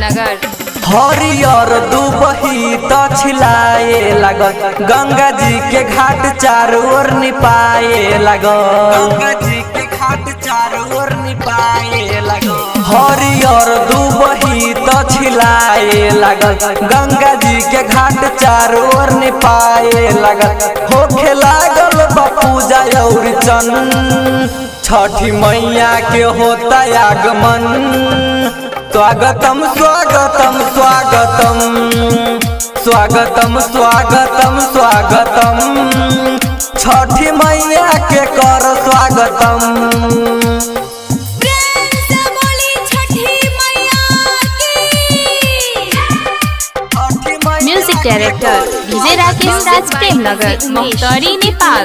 प्रेमनगर। हरियर दुबही तो छिलाए लगल, गंगा जी के घाट चारों ओर निपाए लगल, गंगा जी के घाट चारों ओर निपाए लगल। हरियर दुबही तो छिलाए लगल, गंगा जी के घाट चारों ओर निपाए लगल। होखे लागल पूजा और चन, छठी मैया के होता आगमन। स्वागतम स्वागतम स्वागतम स्वागतम स्वागतम स्वागतम, छठी मैया के कर स्वागतम। प्रेम से बोली छठी मैया की। म्यूजिक डायरेक्टर डीजे राकेश राज प्रेमनगर, मोहतरी नेपाल।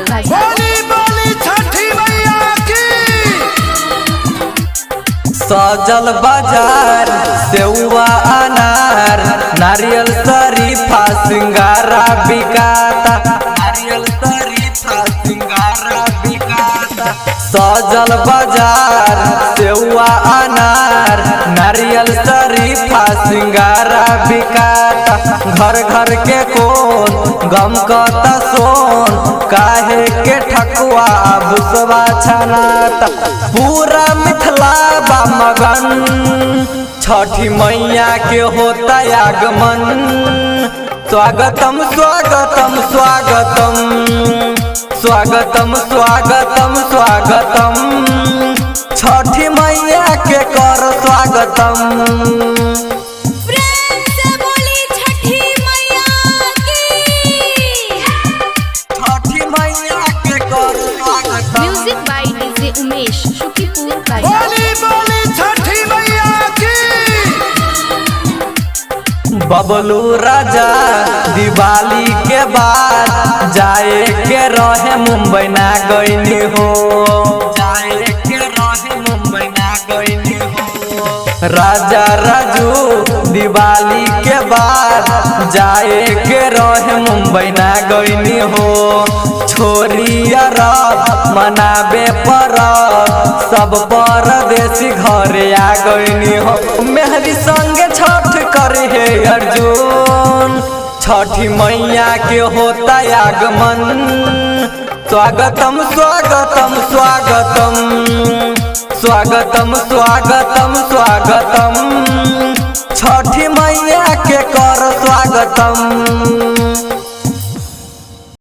सजल बाजार सेउआ अनार, नारियल शरीफा सिंगारा बिकाता, नारियल शरीफा सिंगारा बिकाता। सजल बाजार सेउआ अनार, नारियल शरीफा सिंगारा बिकाता। घर घर के कौन गम कता सोन, काहे के ठकुआ भुसवा छनाता। पूरा मिथिला मगन, छठी मैया के होता आगमन। स्वागतम स्वागतम स्वागतम स्वागतम स्वागतम स्वागतम, छठी मैया के कर स्वागतम। प्रेम से बोली छठी मैया की। छठी मैया के कर स्वागतम। Music by DJ Umesh Shukipur का। बबलू राजा दिवाली के बाद जाए के रहे मुंबई ना गईनी हो, जाए के रहे मुंबई ना गईनी हो। राजा राजू दिवाली के बाद जाए के रहे मुंबई ना गईनी हो। छोरी अरब मनाबे परब, सब परदेसी घरे आ गईनी हो। मेहरी संगे छठ करे हे अर्जुन, छठी मैया के होता आगमन। स्वागतम स्वागतम स्वागतम स्वागतम स्वागतम स्वागतम, छठी मैया के कर स्वागतम।